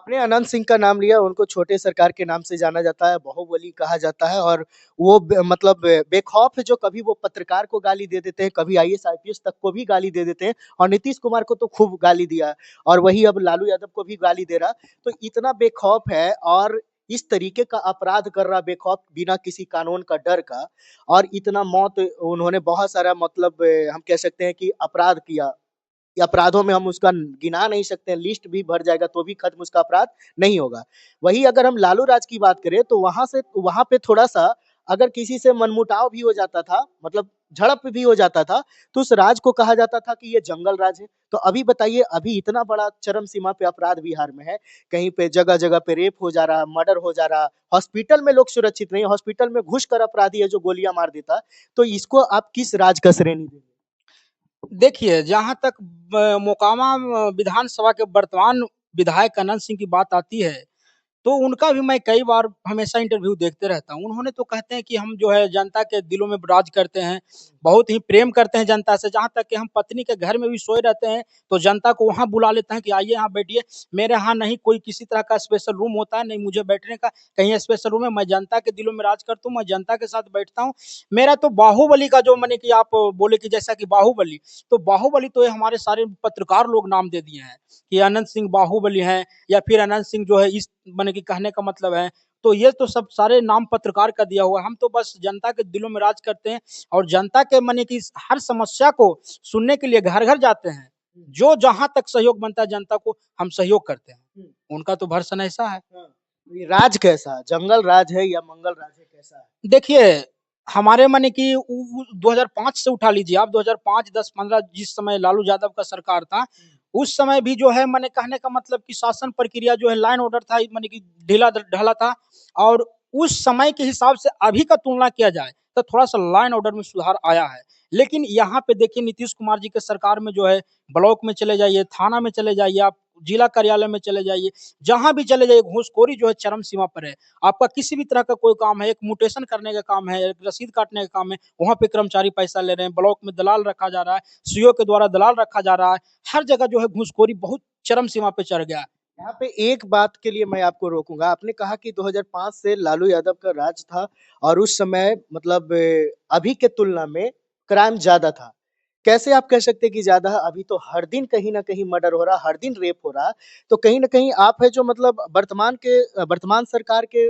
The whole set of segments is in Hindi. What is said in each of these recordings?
आपने अनंत सिंह का नाम लिया, उनको छोटे सरकार के नाम से जाना जाता है, बाहुबली कहा जाता है और वो बेखौफ है जो कभी वो पत्रकार को गाली दे देते हैं, कभी आईएएस, आईपीएस तक को भी गाली दे देते हैं और नीतीश कुमार को तो खूब गाली दिया है और वही अब लालू यादव को भी गाली दे रहा। तो इतना बेखौफ है और इस तरीके का अपराध कर रहा बेखौफ बिना किसी कानून का डर का और इतना मौत उन्होंने बहुत सारा हम कह सकते हैं कि अपराध किया। ये अपराधों में हम उसका गिना नहीं सकते हैं, लिस्ट भी भर जाएगा तो भी खत्म उसका अपराध नहीं होगा। वही अगर हम लालू राज की बात करें तो वहां पे थोड़ा-सा अगर किसी से मनमुटाव भी हो जाता था, मतलब झड़प भी हो जाता था, तो उस राज को कहा जाता था कि ये जंगल राज है। तो अभी बताइए, अभी इतना बड़ा चरम सीमा पे अपराध बिहार में है, कहीं पे जगह-जगह पे रेप हो जा रहा, मर्डर हो जा रहा, हॉस्पिटल में लोग सुरक्षित नहीं, हॉस्पिटल में घुसकर अपराधी है जो गोलियाँ मार देता। तो इसको आप किस राज का श्रेणी देंगे? देखिए, जहाँ तक मोकामा विधानसभा के वर्तमान विधायक अनंत सिंह की बात आती है, तो उनका भी मैं कई बार हमेशा इंटरव्यू देखते रहता हूँ। उन्होंने तो कहते हैं कि हम जो है जनता के दिलों में राज करते हैं, बहुत ही प्रेम करते हैं जनता से, जहाँ तक कि हम पत्नी के घर में भी सोए रहते हैं, तो जनता को वहाँ बुला लेते हैं कि आइए यहाँ बैठिए। मेरे यहाँ नहीं कोई किसी तरह का स्पेशल रूम होता है, नहीं मुझे बैठने का कहीं स्पेशल रूम है, मैं जनता के दिलों में राज करता हूँ, मैं जनता के साथ बैठता हूँ। मेरा तो बाहुबली का जो माने कि आप बोले कि जैसा कि बाहुबली, तो बाहुबली तो ये हमारे सारे पत्रकार लोग नाम दे दिए हैं कि अनंत सिंह बाहुबली हैं या फिर अनंत सिंह जो है इस माने कि कहने का मतलब है। तो ये तो सब सारे नाम पत्रकार का दिया हुआ है। हम तो बस जनता के दिलों में राज करते हैं और जनता के माने कि हर समस्या को सुनने के लिए घर-घर जाते हैं। जो जहाँ तक सहयोग बनता है जनता को हम सहयोग करते हैं। उनका तो भर्सन ऐसा है। हाँ, ये राज कैसा? जंगल राज है या मंगल राज है, कैसा है? देखिए, हमारे माने कि 2005 से उठा लीजिए आप, 2005, 10, 15 जिस समय लालू यादव का सरकार था, उस समय भी जो है माने कहने का मतलब कि शासन प्रक्रिया जो है लाइन ऑर्डर था माने कि ढीला था और उस समय के हिसाब से अभी का तुलना किया जाए तो थोड़ा-सा लाइन ऑर्डर में सुधार आया है। लेकिन यहाँ पे देखिए नीतीश कुमार जी के सरकार में जो है ब्लॉक में चले जाइए, थाना में चले जाइए, आप जिला कार्यालय में चले जाइए, जहाँ भी चले जाइए घूसखोरी जो है चरम सीमा पर है। आपका किसी भी तरह का कोई काम है, एक म्यूटेशन करने का काम है, एक रसीद काटने का काम है, वहाँ पे कर्मचारी पैसा ले रहे हैं, ब्लॉक में दलाल रखा जा रहा है, सीओ के द्वारा दलाल रखा जा रहा है। हर जगह जो है घूसखोरी बहुत चरम सीमा पे चढ़ गया है। यहाँ पे एक बात के लिए मैं आपको रोकूँगा। आपने कहा कि 2005 से लालू यादव का राज था और उस समय अभी के तुलना में क्राइम ज़्यादा था। कैसे आप कह सकते हैं कि ज़्यादा है? अभी तो हर दिन कहीं न कहीं मर्डर हो रहा है, हर दिन रेप हो रहा है। तो कहीं न कहीं आप है जो वर्तमान सरकार के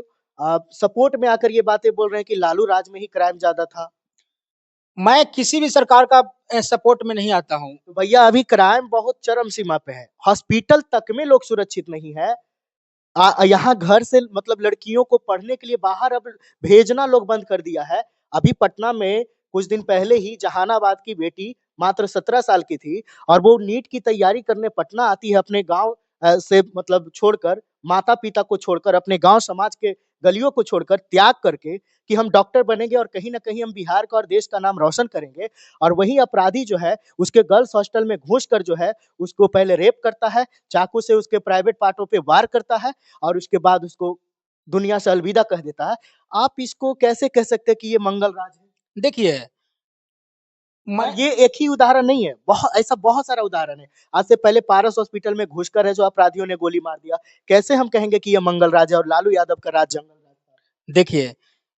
सपोर्ट में आकर ये बातें बोल रहे हैं कि लालू राज में ही क्राइम ज़्यादा था। मैं किसी भी सरकार का सपोर्ट में नहीं आता हूँ। तो भैया अभी क्राइम बहुत चरम सीमा पे है। हॉस्पिटल तक में लोग सुरक्षित नहीं है। यहाँ घर से लड़कियों को पढ़ने के लिए बाहर अब भेजना लोग बंद कर दिया है। अभी पटना में कुछ दिन पहले ही जहानाबाद की बेटी मात्र 17 साल की थी और वो नीट की तैयारी करने पटना आती है अपने गाँव से छोड़कर, माता-पिता को छोड़कर, अपने गाँव समाज के गलियों को छोड़कर, त्याग करके कि हम डॉक्टर बनेंगे और कहीं न कहीं हम बिहार का और देश का नाम रोशन करेंगे। और वही अपराधी जो है, उसके गर्ल्स हॉस्टल में घुसकर जो है, उसको पहले रेप करता है, चाकू से उसके प्राइवेट पार्टों पे वार करता है और उसके बाद उसको दुनिया से अलविदा कह देता है। आप इसको कैसे कह सकते हैं कि ये मंगल राज है? देखिए, और मैं ये एक ही उदाहरण नहीं है, ऐसा बहुत सारा उदाहरण है। आज से पहले पारस हॉस्पिटल में घुसकर है जो अपराधियों ने गोली मार दिया। कैसे हम कहेंगे कि ये मंगल राज है और लालू यादव का राज जंगल राज था? देखिए,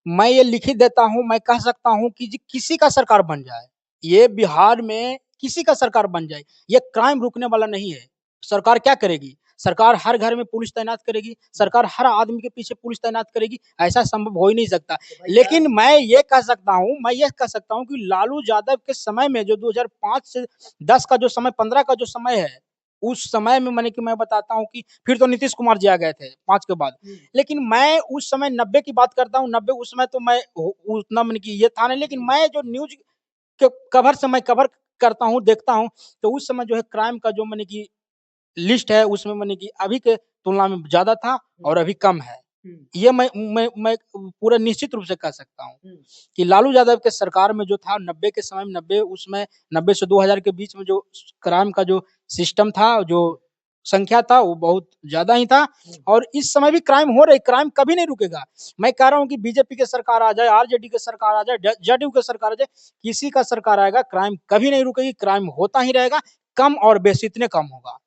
मैं ये लिख ही देता हूँ, मैं कह सकता हूँ कि जी किसी का सरकार बन जाए, ये बिहार में किसी का सरकार बन जाए, ये क्राइम रुकने वाला नहीं है। सरकार क्या करेगी? सरकार हर घर में पुलिस तैनात करेगी, सरकार हर आदमी के पीछे पुलिस तैनात करेगी, ऐसा संभव हो ही नहीं सकता। तो भैया लेकिन मैं ये कह सकता हूँ कि लालू यादव के समय में जो 2005 से 10 का जो समय 15 का जो समय है, उस समय में माने कि मैं बताता हूँ कि फिर तो नीतीश कुमार जी आ गए थे 5 के बाद। हुँ। लेकिन मैं उस समय 90 की बात करता हूँ, 90 उस समय तो मैं उतना माने कि ये था नहीं, लेकिन मैं जो न्यूज़ के कवर से मैं कवर करता हूँ, देखता हूँ, तो उस समय जो है क्राइम का जो माने कि लिस्ट है उसमें माने कि अभी के तुलना में ज़्यादा था हुँ, और अभी कम है। हुँ, ये मैं पूरा निश्चित रूप से कह सकता हूँ हुँ। कि लालू यादव के सरकार में जो था 90 के समय में 90 उसमें 90 से 2000 के बीच में जो क्राइम का जो सिस्टम था, जो संख्या था वो बहुत ज़्यादा ही था हुँ। और इस समय भी क्राइम हो रही, क्राइम कभी नहीं रुकेगा। मैं कह रहा हूँ कि बीजेपी की सरकार आ जाए, आरजेडी की सरकार आ जाए, जेडीयू की सरकार आ जाए, किसी का सरकार आएगा, क्राइम कभी नहीं रुकेगी, क्राइम होता ही रहेगा, कम और बेशि इतने कम होगा।